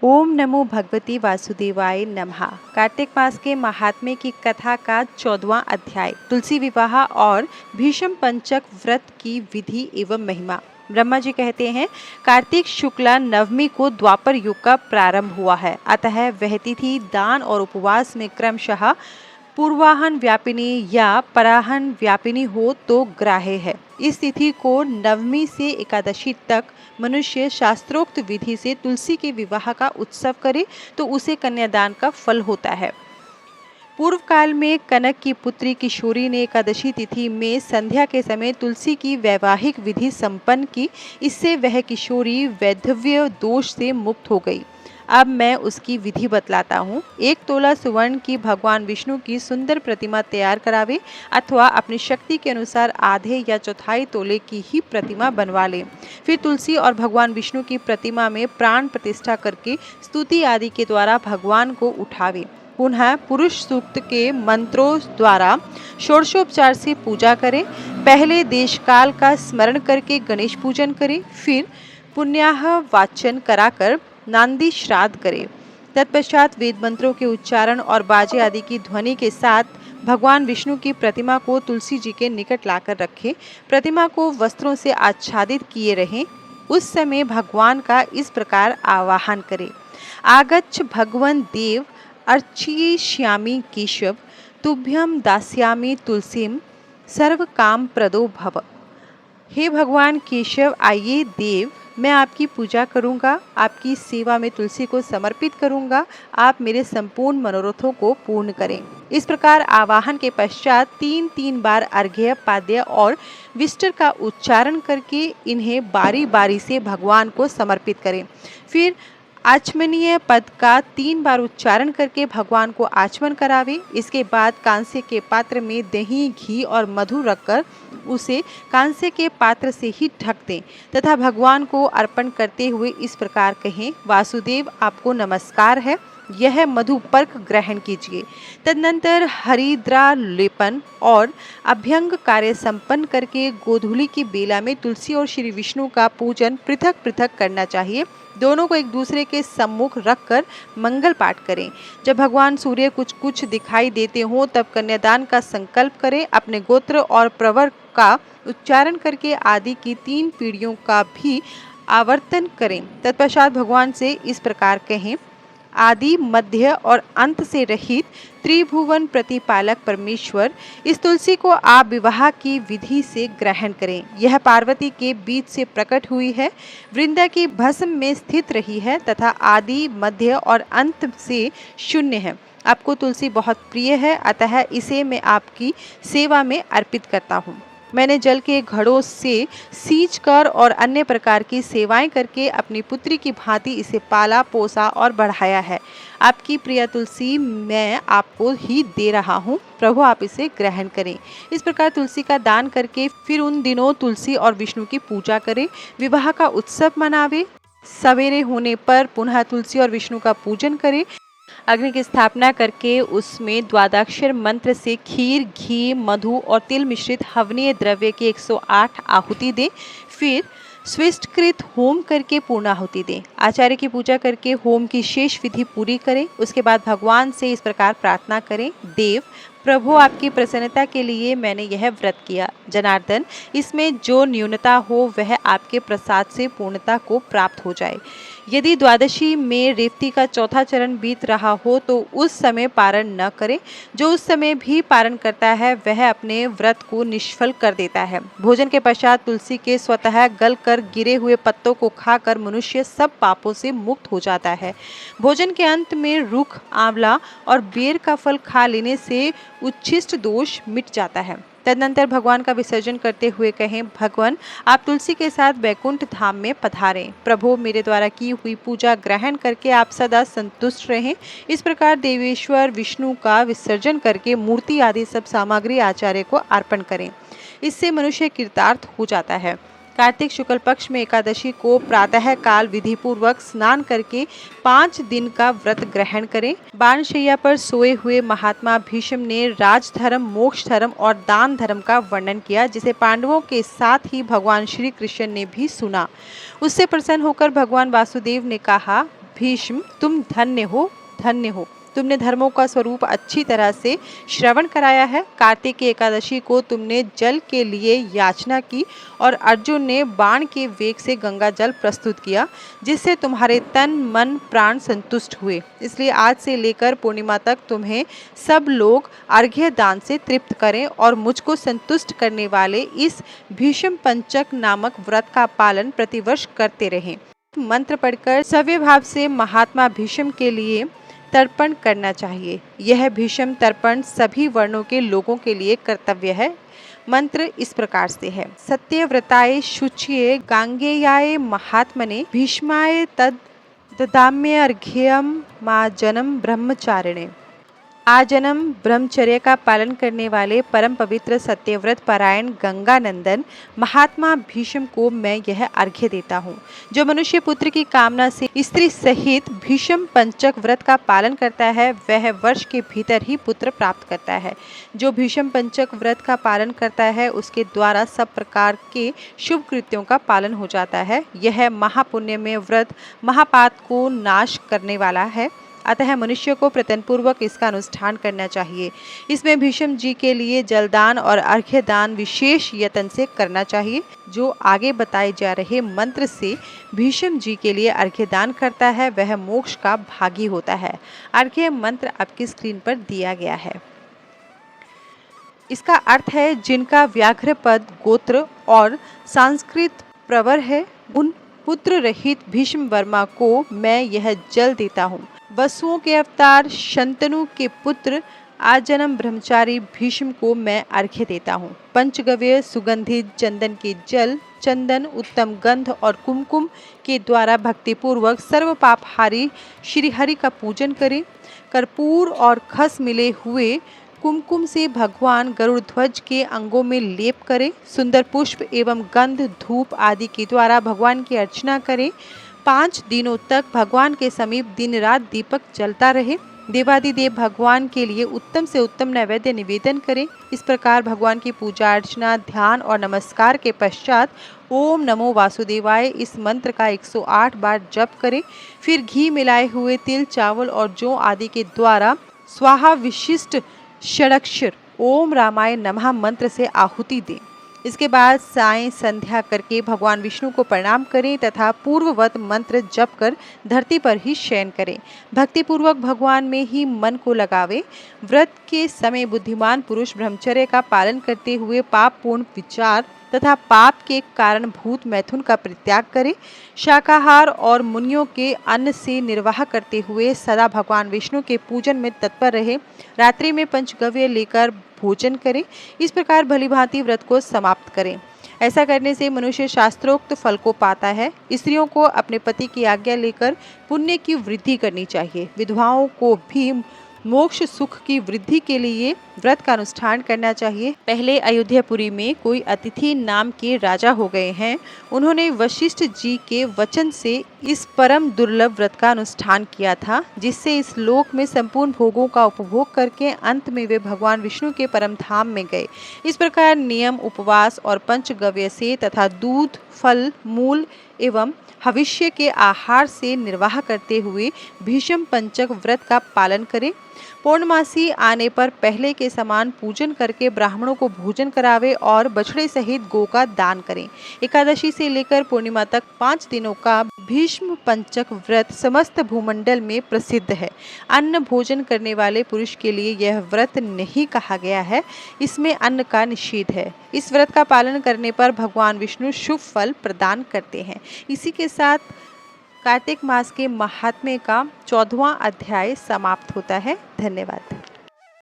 ओम नमो भगवती वासुदेवाय नमः। कार्तिक मास के महात्म्य की कथा का 14वां अध्याय, तुलसी विवाह और भीष्म पंचक व्रत की विधि एवं महिमा। ब्रह्मा जी कहते हैं, कार्तिक शुक्ला नवमी को द्वापर युग का प्रारंभ हुआ है। अतः वह तिथि दान और उपवास में क्रमशः पूर्वाहन व्यापिनी या पराहन व्यापिनी हो तो ग्राह्य है। इस तिथि को नवमी से एकादशी तक मनुष्य शास्त्रोक्त विधि से तुलसी के विवाह का उत्सव करे तो उसे कन्यादान का फल होता है। पूर्व काल में कनक की पुत्री किशोरी ने एकादशी तिथि में संध्या के समय तुलसी की वैवाहिक विधि संपन्न की। इससे वह किशोरी वैधव्य दोष से मुक्त हो गई। अब मैं उसकी विधि बतलाता हूँ। 1 तोला सुवर्ण की भगवान विष्णु की सुंदर प्रतिमा तैयार करावे अथवा अपनी शक्ति के अनुसार आधे या चौथाई तोले की ही प्रतिमा बनवा ले। फिर तुलसी और भगवान विष्णु की प्रतिमा में प्राण प्रतिष्ठा करके स्तुति आदि के द्वारा भगवान को उठावे। पुनः पुरुष सूक्त के मंत्रों द्वारा षोडशोपचार से पूजा करें। पहले देश काल का स्मरण करके गणेश पूजन करें। फिर पुण्याह वाचन कराकर नांदी श्राद्ध करे। तत्पश्चात वेद मंत्रों के उच्चारण और बाजे आदि की ध्वनि के साथ भगवान विष्णु की प्रतिमा को तुलसी जी के निकट लाकर रखें। प्रतिमा को वस्त्रों से आच्छादित किए रहें। उस समय भगवान का इस प्रकार आवाहन करें। आगच्छ भगवन् देव अर्चिष्यामि केशव, तुभ्यं दास्यामि तुलसीम सर्व काम प्रदो भव। हे भगवान केशव, आइए देव, मैं आपकी पूजा करूंगा, आपकी सेवा में तुलसी को समर्पित करूंगा। आप मेरे संपूर्ण मनोरथों को पूर्ण करें। इस प्रकार आवाहन के पश्चात 3 बार अर्घ्य, पाद्य और विष्टर का उच्चारण करके इन्हें बारी बारी से भगवान को समर्पित करें। फिर आचमनीय पद का 3 बार उच्चारण करके भगवान को आचमन करावे। इसके बाद कांसे के पात्र में दही, घी और मधु रखकर उसे कांसे के पात्र से ही ढक दें तथा भगवान को अर्पण करते हुए इस प्रकार कहें, वासुदेव, आपको नमस्कार है, यह मधुपर्क ग्रहण कीजिए। तदनंतर हरिद्रा लेपन और अभ्यंग कार्य संपन्न करके गोधूली की बेला में तुलसी और श्री विष्णु का पूजन पृथक पृथक करना चाहिए। दोनों को एक दूसरे के सम्मुख रखकर मंगल पाठ करें। जब भगवान सूर्य कुछ दिखाई देते हों तब कन्यादान का संकल्प करें। अपने गोत्र और प्रवर का उच्चारण करके आदि की 3 पीढ़ियों का भी आवर्तन करें। तत्पश्चात भगवान से इस प्रकार कहें, आदि, मध्य और अंत से रहित त्रिभुवन प्रतिपालक परमेश्वर, इस तुलसी को आप विवाह की विधि से ग्रहण करें। यह पार्वती के बीच से प्रकट हुई है, वृंदा की भस्म में स्थित रही है तथा आदि, मध्य और अंत से शून्य है। आपको तुलसी बहुत प्रिय है, अतः इसे मैं आपकी सेवा में अर्पित करता हूँ। मैंने जल के घड़ों से सींच कर और अन्य प्रकार की सेवाएं करके अपनी पुत्री की भांति इसे पाला, पोसा और बढ़ाया है। आपकी प्रिय तुलसी मैं आपको ही दे रहा हूँ, प्रभु आप इसे ग्रहण करें। इस प्रकार तुलसी का दान करके फिर उन दिनों तुलसी और विष्णु की पूजा करें, विवाह का उत्सव मनावे। सवेरे होने पर पुनः तुलसी और विष्णु का पूजन करें। अग्नि की स्थापना करके उसमें द्वादक्षर मंत्र से खीर, घी, मधु और तिल मिश्रित हवनीय द्रव्य की 108 आहुति दें। फिर स्विष्टकृत होम करके पूर्णाहुति दें। आचार्य की पूजा करके होम की शेष विधि पूरी करें। उसके बाद भगवान से इस प्रकार प्रार्थना करें, देव, प्रभु, आपकी प्रसन्नता के लिए मैंने यह व्रत किया। जनार्दन, इसमें जो न्यूनता हो वह आपके प्रसाद से पूर्णता को प्राप्त हो जाए। यदि द्वादशी में रेवती का चौथा चरण बीत रहा हो तो उस समय पारण न करें। जो उस समय भी पारण करता है वह अपने व्रत को निष्फल कर देता है। भोजन के पश्चात तुलसी के स्वतः गल कर गिरे हुए पत्तों को खाकर मनुष्य सब पापों से मुक्त हो जाता है। भोजन के अंत में रूख, आंवला और बेर का फल खा लेने से उच्छिष्ट दोष मिट जाता है। तदनंतर भगवान का विसर्जन करते हुए कहें, भगवान, आप तुलसी के साथ वैकुंठ धाम में पधारें। प्रभु, मेरे द्वारा की हुई पूजा ग्रहण करके आप सदा संतुष्ट रहें। इस प्रकार देवेश्वर विष्णु का विसर्जन करके मूर्ति आदि सब सामग्री आचार्य को अर्पण करें। इससे मनुष्य कृतार्थ हो जाता है। कार्तिक शुक्ल पक्ष में एकादशी को प्रातः काल विधि पूर्वक स्नान करके 5 दिन का व्रत ग्रहण करें। बाणशैया पर सोए हुए महात्मा भीष्म ने राजधर्म, मोक्ष धर्म और दान धर्म का वर्णन किया, जिसे पांडवों के साथ ही भगवान श्री कृष्ण ने भी सुना। उससे प्रसन्न होकर भगवान वासुदेव ने कहा, भीष्म, तुम धन्य हो, धन्य हो। तुमने धर्मों का स्वरूप अच्छी तरह से श्रवण कराया है। कार्तिक की एकादशी को तुमने जल के लिए याचना की और अर्जुन ने बाण के वेग से गंगा जल प्रस्तुत किया, जिससे तुम्हारे तन मन प्राण संतुष्ट हुए। इसलिए आज से लेकर पूर्णिमा तक तुम्हें सब लोग अर्घ्य दान से तृप्त करें और मुझको संतुष्ट करने वाले इस भीष्म पंचक नामक व्रत का पालन प्रतिवर्ष करते रहें। मंत्र पढ़कर सव्य भाव से महात्मा भीष्म के लिए तर्पण करना चाहिए। यह भीष्म तर्पण सभी वर्णों के लोगों के लिए कर्तव्य है। मंत्र इस प्रकार से है। सत्यव्रताय शुच्ये गांगेयाय महात्मने भीष्माय तद ददाम्य अर्घ्यम माजनम ब्रह्मचारिणे। आजन्म ब्रह्मचर्य का पालन करने वाले परम पवित्र सत्यव्रत परायण गंगानंदन महात्मा भीष्म को मैं यह अर्घ्य देता हूँ। जो मनुष्य पुत्र की कामना से स्त्री सहित भीष्म पंचक व्रत का पालन करता है, वह वर्ष के भीतर ही पुत्र प्राप्त करता है। जो भीष्म पंचक व्रत का पालन करता है, उसके द्वारा सब प्रकार के शुभ कृत्यों का पालन हो जाता है। यह महापुण्य में व्रत महापात को नाश करने वाला है। अतः मनुष्य को प्रयत्नपूर्वक इसका अनुष्ठान करना चाहिए। इसमें भीष्म जी के लिए जलदान और अर्घ्य दान विशेष यत्न से करना चाहिए। जो आगे बताए जा रहे मंत्र से भीष्म जी के लिए अर्घ्य दान करता है, वह मोक्ष का भागी होता है। अर्घ्य मंत्र आपकी स्क्रीन पर दिया गया है। इसका अर्थ है, जिनका व्याघ्र पद गोत्र और संस्कृत प्रवर है, उन पुत्र रहित भीष्म वर्मा को मैं यह जल देता हूँ। वसुओं के अवतार शंतनु के पुत्र आजन्म ब्रह्मचारी भीष्म को मैं अर्घ्य देता हूँ। पंचगव्य सुगंधित चंदन के जल, चंदन, उत्तम गंध और कुमकुम के द्वारा भक्तिपूर्वक सर्व पापहारी श्री हरि का पूजन करें। कर्पूर और खस मिले हुए कुमकुम से भगवान गरुड़ ध्वज के अंगों में लेप करें। सुंदर पुष्प एवं गंध धूप आदि के द्वारा भगवान की अर्चना करें। 5 दिनों तक भगवान के समीप दिन रात दीपक जलता रहे। देवादिदेव भगवान के लिए उत्तम से उत्तम नैवेद्य निवेदन करें। इस प्रकार भगवान की पूजा अर्चना, ध्यान और नमस्कार के पश्चात ओम नमो वासुदेवाय इस मंत्र का 108 बार जप करें। फिर घी मिलाए हुए तिल, चावल और जौ आदि के द्वारा स्वाहा विशिष्ट षडक्षर ओम रामाय नमः मंत्र से आहुति दें। इसके बाद सायं संध्या करके भगवान विष्णु को प्रणाम करें तथा पूर्ववत मंत्र जप कर धरती पर ही शयन करें। भक्तिपूर्वक भगवान में ही मन को लगावे। व्रत के समय बुद्धिमान पुरुष ब्रह्मचर्य का पालन करते हुए पाप पूर्ण विचार तथा पाप के कारण भूत मैथुन का परित्याग करे। शाकाहार और मुनियों के अन्न से निर्वाह करते हुए सदा भगवान विष्णु के पूजन में तत्पर रहे। रात्रि में पंचगव्य लेकर भोजन करें। इस प्रकार भलीभांति व्रत को समाप्त करें। ऐसा करने से मनुष्य शास्त्रोक्त फल को पाता है। स्त्रियों को अपने पति की आज्ञा लेकर पुण्य की वृद्धि करनी चाहिए। विधवाओं को भी मोक्ष सुख की वृद्धि के लिए व्रत का अनुष्ठान करना चाहिए। पहले अयोध्यापुरी में कोई अतिथि नाम के राजा हो गए हैं। उन्होंने वशिष्ठ जी के वचन से इस परम दुर्लभ व्रत का अनुष्ठान किया था, जिससे इस लोक में संपूर्ण भोगों का उपभोग करके अंत में वे भगवान विष्णु के परम धाम में गए। इस प्रकार नियम, उपवास और पंचगव्य से तथा दूध, फल, मूल एवं भविष्य के आहार से निर्वाह करते हुए भीष्म पंचक व्रत का पालन करें। पूर्णमासी आने पर पहले के समान पूजन करके ब्राह्मणों को भोजन करावे और बछड़े सहित गौ का दान करें। एकादशी से लेकर पूर्णिमा तक 5 दिनों का भीष्म पंचक व्रत समस्त भूमंडल में प्रसिद्ध है। अन्न भोजन करने वाले पुरुष के लिए यह व्रत नहीं कहा गया है। इसमें अन्न का निषेध है। इस व्रत का पालन करने पर भगवान विष्णु शुभ फल प्रदान करते हैं। इसी के साथ कार्तिक मास के महात्म्य का 14वां अध्याय समाप्त होता है। धन्यवाद।